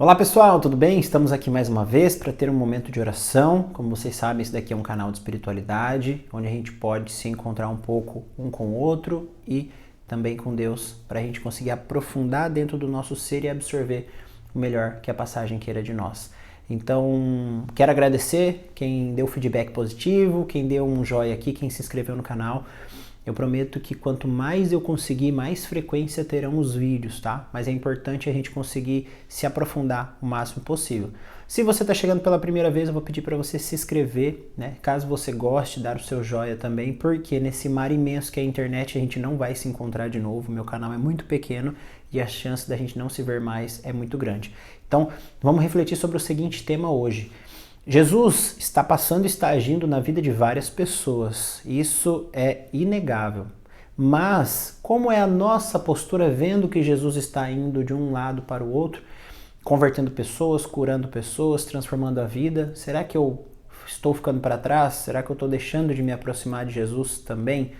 Olá pessoal, tudo bem? Estamos aqui mais uma vez para ter um momento de oração. Como vocês sabem, esse daqui é um canal de espiritualidade, onde a gente pode se encontrar um pouco um com o outro e também com Deus, para a gente conseguir aprofundar dentro do nosso ser e absorver o melhor que a passagem queira de nós. Então, quero agradecer quem deu feedback positivo, quem deu um joinha aqui, quem se inscreveu no canal. Eu prometo que quanto mais eu conseguir, mais frequência terão os vídeos, tá? Mas é importante a gente conseguir se aprofundar o máximo possível. Se você está chegando pela primeira vez, eu vou pedir para você se inscrever, né? Caso você goste, dar o seu joinha também, porque nesse mar imenso que é a internet, a gente não vai se encontrar de novo. Meu canal é muito pequeno e a chance da gente não se ver mais é muito grande. Então, vamos refletir sobre o seguinte tema hoje. Jesus está passando e está agindo na vida de várias pessoas, isso é inegável. Mas como é a nossa postura vendo que Jesus está indo de um lado para o outro, convertendo pessoas, curando pessoas, transformando a vida? Será que eu estou ficando para trás? Será que eu estou deixando de me aproximar de Jesus também?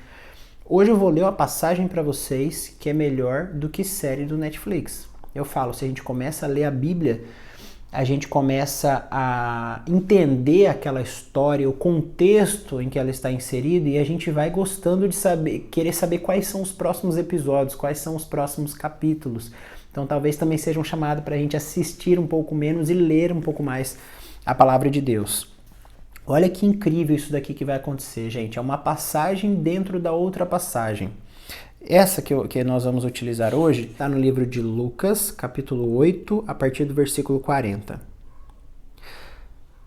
Hoje eu vou ler uma passagem para vocês que é melhor do que série do Netflix. Eu falo, se a gente começa a ler a Bíblia, a gente começa a entender aquela história, o contexto em que ela está inserida, e a gente vai gostando de querer saber quais são os próximos episódios, quais são os próximos capítulos. Então talvez também seja um chamado para a gente assistir um pouco menos e ler um pouco mais a palavra de Deus. Olha que incrível isso daqui que vai acontecer, gente. É uma passagem dentro da outra passagem. Essa que nós vamos utilizar hoje está no livro de Lucas, capítulo 8, a partir do versículo 40.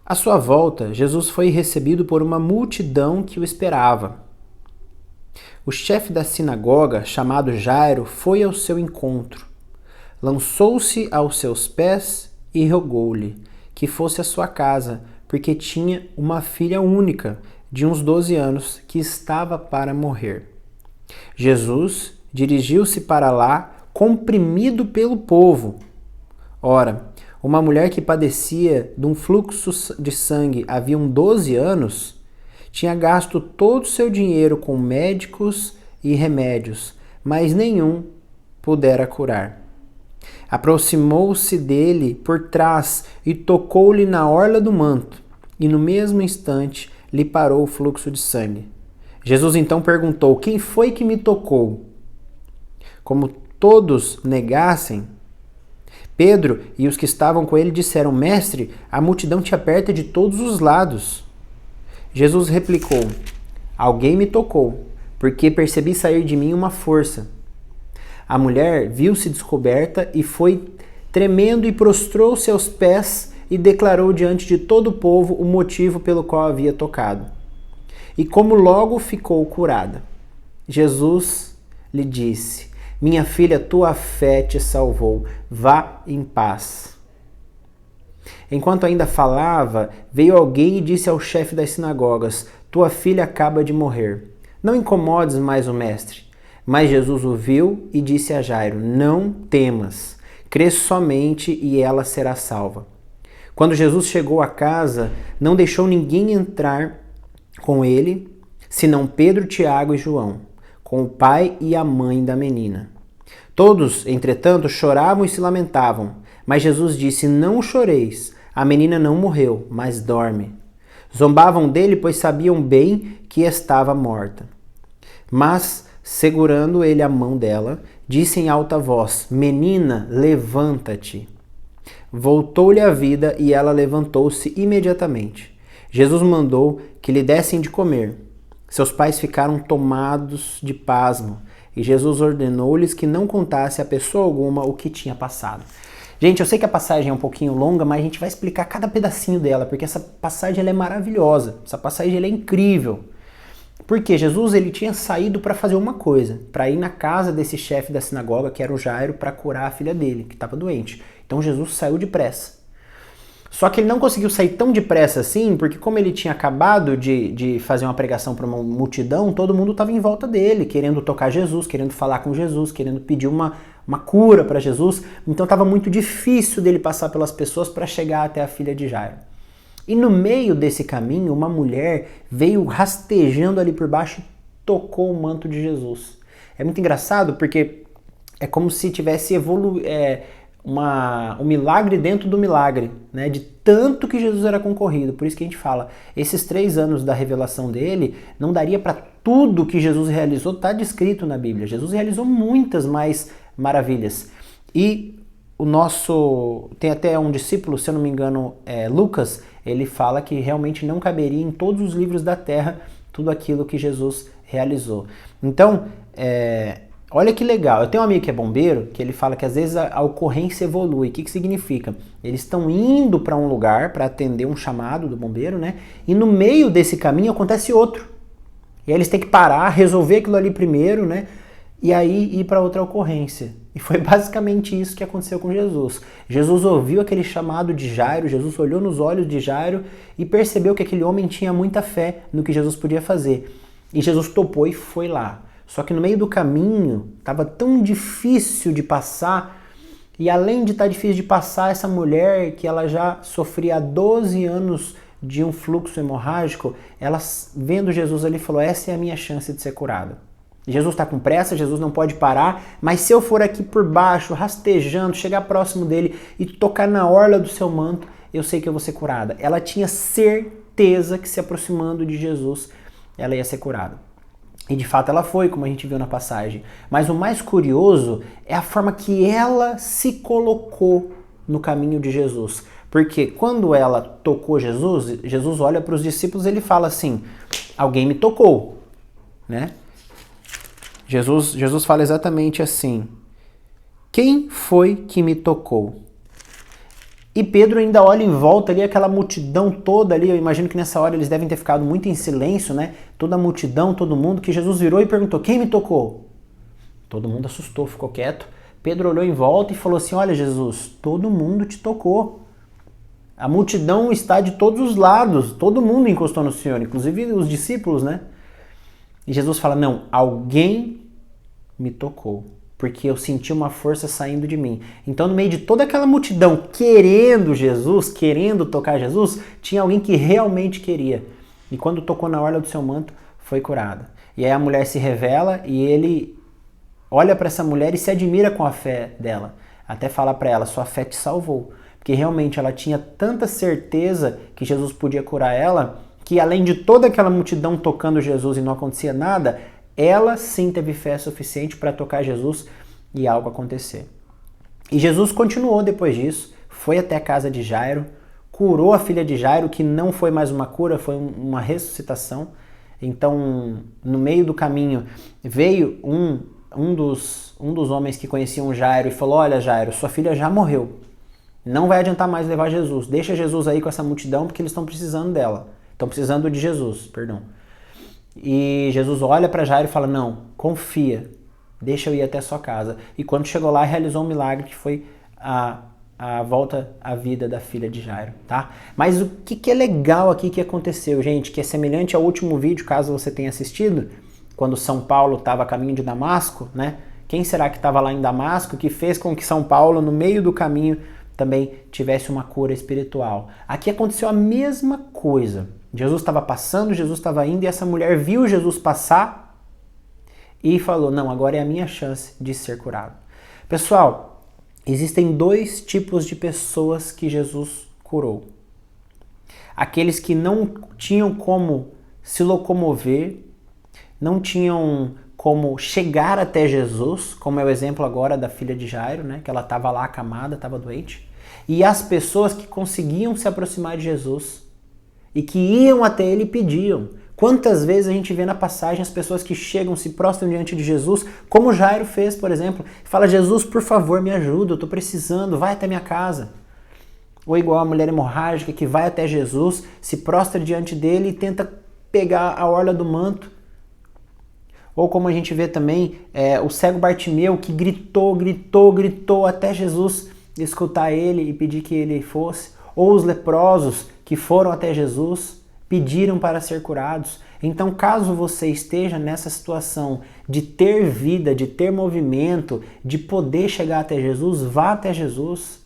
À sua volta, Jesus foi recebido por uma multidão que o esperava. O chefe da sinagoga, chamado Jairo, foi ao seu encontro. Lançou-se aos seus pés e rogou-lhe que fosse à sua casa, porque tinha uma filha única, de uns 12 anos, que estava para morrer. Jesus dirigiu-se para lá, comprimido pelo povo. Ora, uma mulher que padecia de um fluxo de sangue havia 12 anos, tinha gasto todo o seu dinheiro com médicos e remédios, mas nenhum pudera curar. Aproximou-se dele por trás e tocou-lhe na orla do manto, e no mesmo instante lhe parou o fluxo de sangue. Jesus então perguntou: quem foi que me tocou? Como todos negassem, Pedro e os que estavam com ele disseram: Mestre, a multidão te aperta de todos os lados. Jesus replicou: alguém me tocou, porque percebi sair de mim uma força. A mulher viu-se descoberta e foi tremendo e prostrou-se aos pés e declarou diante de todo o povo o motivo pelo qual havia tocado. E como logo ficou curada. Jesus lhe disse: minha filha, tua fé te salvou, vá em paz. Enquanto ainda falava, veio alguém e disse ao chefe das sinagogas: tua filha acaba de morrer. Não incomodes mais o mestre. Mas Jesus o viu e disse a Jairo: não temas, crê somente e ela será salva. Quando Jesus chegou à casa, não deixou ninguém entrar com ele, senão Pedro, Tiago e João, com o pai e a mãe da menina. Todos, entretanto, choravam e se lamentavam. Mas Jesus disse: não choreis, a menina não morreu, mas dorme. Zombavam dele, pois sabiam bem que estava morta. Mas, segurando ele a mão dela, disse em alta voz: menina, levanta-te. Voltou-lhe a vida e ela levantou-se imediatamente. Jesus mandou que lhe dessem de comer. Seus pais ficaram tomados de pasmo e Jesus ordenou-lhes que não contasse a pessoa alguma o que tinha passado. Gente, eu sei que a passagem é um pouquinho longa, mas a gente vai explicar cada pedacinho dela, porque essa passagem ela é maravilhosa, essa passagem ela é incrível. Porque Jesus ele tinha saído para fazer uma coisa, para ir na casa desse chefe da sinagoga, que era o Jairo, para curar a filha dele, que estava doente. Então Jesus saiu depressa. Só que ele não conseguiu sair tão depressa assim, porque como ele tinha acabado de fazer uma pregação para uma multidão, todo mundo estava em volta dele, querendo tocar Jesus, querendo falar com Jesus, querendo pedir uma cura para Jesus. Então estava muito difícil dele passar pelas pessoas para chegar até a filha de Jairo. E no meio desse caminho, uma mulher veio rastejando ali por baixo e tocou o manto de Jesus. É muito engraçado porque é como se tivesse um milagre dentro do milagre, né? De tanto que Jesus era concorrido. Por isso que a gente fala, esses 3 anos da revelação dele, não daria para tudo que Jesus realizou, está descrito na Bíblia. Jesus realizou muitas mais maravilhas. E tem até um discípulo, se eu não me engano, Lucas, ele fala que realmente não caberia em todos os livros da terra tudo aquilo que Jesus realizou. Então, olha que legal, eu tenho um amigo que é bombeiro, que ele fala que às vezes a ocorrência evolui. O que significa? Eles estão indo para um lugar para atender um chamado do bombeiro, né? E no meio desse caminho acontece outro. E aí eles têm que parar, resolver aquilo ali primeiro, né? E aí ir para outra ocorrência. E foi basicamente isso que aconteceu com Jesus. Jesus ouviu aquele chamado de Jairo, Jesus olhou nos olhos de Jairo e percebeu que aquele homem tinha muita fé no que Jesus podia fazer. E Jesus topou e foi lá. Só que no meio do caminho, estava tão difícil de passar, e além de estar difícil de passar, essa mulher que ela já sofria há 12 anos de um fluxo hemorrágico, ela vendo Jesus ali falou, essa é a minha chance de ser curada. Jesus está com pressa, Jesus não pode parar, mas se eu for aqui por baixo, rastejando, chegar próximo dele e tocar na orla do seu manto, eu sei que eu vou ser curada. Ela tinha certeza que se aproximando de Jesus, ela ia ser curada. E de fato ela foi, como a gente viu na passagem. Mas o mais curioso é a forma que ela se colocou no caminho de Jesus. Porque quando ela tocou Jesus, Jesus olha para os discípulos e ele fala assim, alguém me tocou, né? Jesus fala exatamente assim, quem foi que me tocou? E Pedro ainda olha em volta ali, aquela multidão toda ali, eu imagino que nessa hora eles devem ter ficado muito em silêncio, né? Toda a multidão, todo mundo, que Jesus virou e perguntou, quem me tocou? Todo mundo assustou, ficou quieto. Pedro olhou em volta e falou assim, olha Jesus, todo mundo te tocou. A multidão está de todos os lados, todo mundo encostou no Senhor, inclusive os discípulos, né? E Jesus fala, não, alguém me tocou. Porque eu senti uma força saindo de mim. Então, no meio de toda aquela multidão querendo Jesus, querendo tocar Jesus, tinha alguém que realmente queria. E quando tocou na orla do seu manto, foi curada. E aí a mulher se revela e ele olha para essa mulher e se admira com a fé dela. Até fala para ela, sua fé te salvou. Porque realmente ela tinha tanta certeza que Jesus podia curar ela, que além de toda aquela multidão tocando Jesus e não acontecia nada, ela sim teve fé suficiente para tocar Jesus e algo acontecer. E Jesus continuou depois disso, foi até a casa de Jairo, curou a filha de Jairo, que não foi mais uma cura, foi uma ressuscitação. Então, no meio do caminho, veio um dos homens que conheciam Jairo e falou, olha Jairo, sua filha já morreu, não vai adiantar mais levar Jesus, deixa Jesus aí com essa multidão porque eles estão precisando dela, estão precisando de Jesus, perdão. E Jesus olha para Jairo e fala, não, confia, deixa eu ir até a sua casa. E quando chegou lá, realizou um milagre que foi a volta à vida da filha de Jairo, tá? Mas o que é legal aqui que aconteceu, gente, que é semelhante ao último vídeo, caso você tenha assistido, quando São Paulo estava a caminho de Damasco, né? Quem será que estava lá em Damasco que fez com que São Paulo, no meio do caminho, também tivesse uma cura espiritual? Aqui aconteceu a mesma coisa. Jesus estava passando, Jesus estava indo e essa mulher viu Jesus passar e falou, não, agora é a minha chance de ser curado. Pessoal, existem 2 tipos de pessoas que Jesus curou. Aqueles que não tinham como se locomover, não tinham como chegar até Jesus, como é o exemplo agora da filha de Jairo, né? Que ela estava lá acamada, estava doente. E as pessoas que conseguiam se aproximar de Jesus e que iam até ele e pediam. Quantas vezes a gente vê na passagem as pessoas que chegam, se prostram diante de Jesus, como Jairo fez, por exemplo, fala, Jesus, por favor, me ajuda, eu estou precisando, vai até minha casa. Ou igual a mulher hemorrágica que vai até Jesus, se prostra diante dele e tenta pegar a orla do manto. Ou como a gente vê também, o cego Bartimeu que gritou até Jesus escutar ele e pedir que ele fosse. Ou os leprosos que foram até Jesus, pediram para ser curados. Então, caso você esteja nessa situação de ter vida, de ter movimento, de poder chegar até Jesus, vá até Jesus.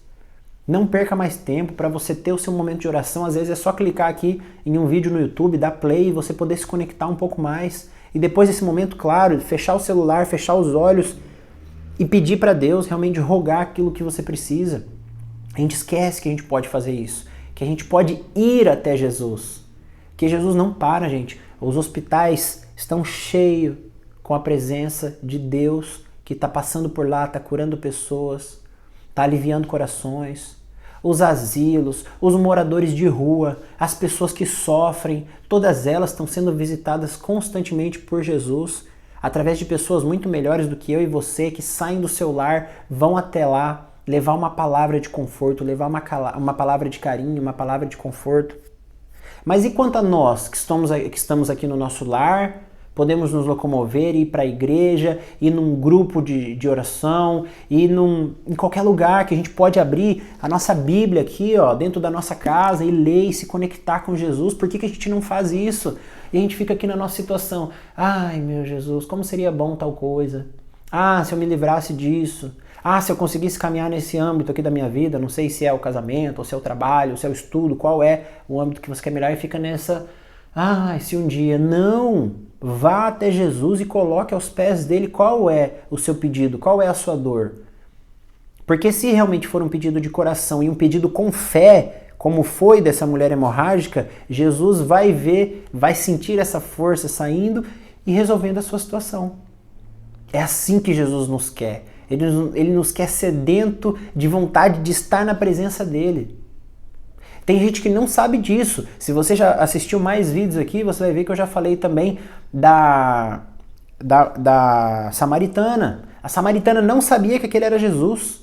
Não perca mais tempo para você ter o seu momento de oração. Às vezes é só clicar aqui em um vídeo no YouTube, dar play e você poder se conectar um pouco mais. E depois desse momento, claro, fechar o celular, fechar os olhos e pedir para Deus realmente rogar aquilo que você precisa. A gente esquece que a gente pode fazer isso, que a gente pode ir até Jesus, que Jesus não para, gente. Os hospitais estão cheios com a presença de Deus que está passando por lá, está curando pessoas, está aliviando corações. Os asilos, os moradores de rua, as pessoas que sofrem, todas elas estão sendo visitadas constantemente por Jesus, através de pessoas muito melhores do que eu e você, que saem do seu lar, vão até lá, levar uma palavra de conforto, levar uma palavra de carinho, uma palavra de conforto. Mas e quanto a nós que estamos aqui no nosso lar, podemos nos locomover, ir para a igreja, ir num grupo de oração, ir em qualquer lugar que a gente pode abrir a nossa Bíblia aqui, ó, dentro da nossa casa e ler e se conectar com Jesus? Por que a gente não faz isso? E a gente fica aqui na nossa situação. Ai, meu Jesus, como seria bom tal coisa? Ah, se eu me livrasse disso. Ah, se eu conseguisse caminhar nesse âmbito aqui da minha vida, não sei se é o casamento, ou se é o trabalho, ou se é o estudo, qual é o âmbito que você quer melhorar, e fica nessa, se um dia. Não! Vá até Jesus e coloque aos pés dele qual é o seu pedido, qual é a sua dor. Porque se realmente for um pedido de coração e um pedido com fé, como foi dessa mulher hemorrágica, Jesus vai ver, vai sentir essa força saindo e resolvendo a sua situação. É assim que Jesus nos quer. Ele nos quer sedento de vontade de estar na presença dele. Tem gente que não sabe disso. Se você já assistiu mais vídeos aqui, você vai ver que eu já falei também da samaritana. A samaritana não sabia que aquele era Jesus.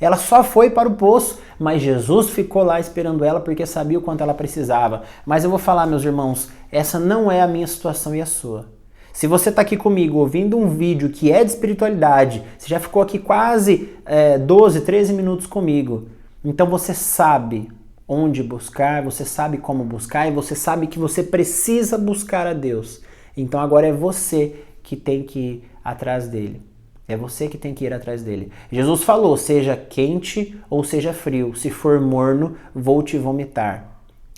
Ela só foi para o poço, mas Jesus ficou lá esperando ela porque sabia o quanto ela precisava. Mas eu vou falar, meus irmãos, essa não é a minha situação e a sua. Se você está aqui comigo ouvindo um vídeo que é de espiritualidade, você já ficou aqui quase 12, 13 minutos comigo, então você sabe onde buscar, você sabe como buscar e você sabe que você precisa buscar a Deus. Então agora é você que tem que ir atrás dele. É você que tem que ir atrás dele. Jesus falou, seja quente ou seja frio, se for morno, vou te vomitar.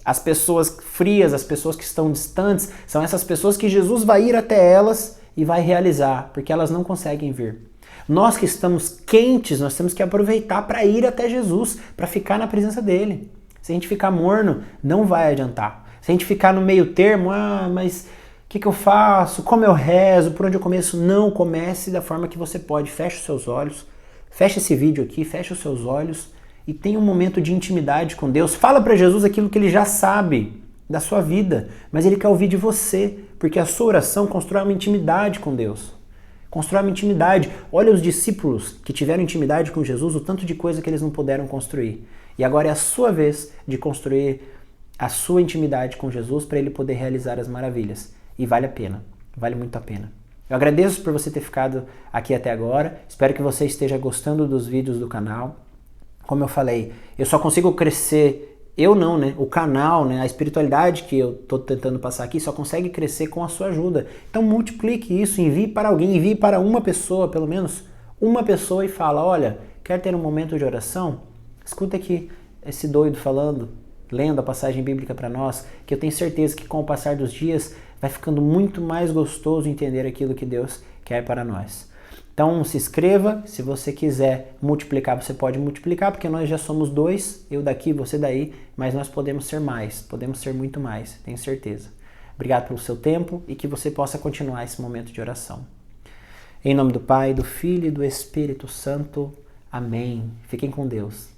As pessoas frias, as pessoas que estão distantes, são essas pessoas que Jesus vai ir até elas e vai realizar, porque elas não conseguem vir. Nós que estamos quentes, nós temos que aproveitar para ir até Jesus, para ficar na presença dele. Se a gente ficar morno, não vai adiantar. Se a gente ficar no meio termo, mas o que eu faço? Como eu rezo? Por onde eu começo? Não, comece da forma que você pode. Feche os seus olhos, feche esse vídeo aqui, feche os seus olhos e tenha um momento de intimidade com Deus. Fala para Jesus aquilo que ele já sabe da sua vida, mas ele quer ouvir de você, porque a sua oração constrói uma intimidade com Deus. Constrói uma intimidade. Olha os discípulos que tiveram intimidade com Jesus, o tanto de coisa que eles não puderam construir. E agora é a sua vez de construir a sua intimidade com Jesus para ele poder realizar as maravilhas. E vale a pena, vale muito a pena. Eu agradeço por você ter ficado aqui até agora. Espero que você esteja gostando dos vídeos do canal. Como eu falei, eu só consigo crescer, eu não, né? O canal, né? A espiritualidade que eu estou tentando passar aqui só consegue crescer com a sua ajuda. Então multiplique isso, envie para alguém, envie para uma pessoa, pelo menos uma pessoa, e fala, olha, quer ter um momento de oração? Escuta aqui esse doido falando, lendo a passagem bíblica para nós, que eu tenho certeza que com o passar dos dias vai ficando muito mais gostoso entender aquilo que Deus quer para nós. Então se inscreva, se você quiser multiplicar, você pode multiplicar, porque nós já somos dois, eu daqui, você daí, mas nós podemos ser mais, podemos ser muito mais, tenho certeza. Obrigado pelo seu tempo e que você possa continuar esse momento de oração. Em nome do Pai, do Filho e do Espírito Santo. Amém. Fiquem com Deus.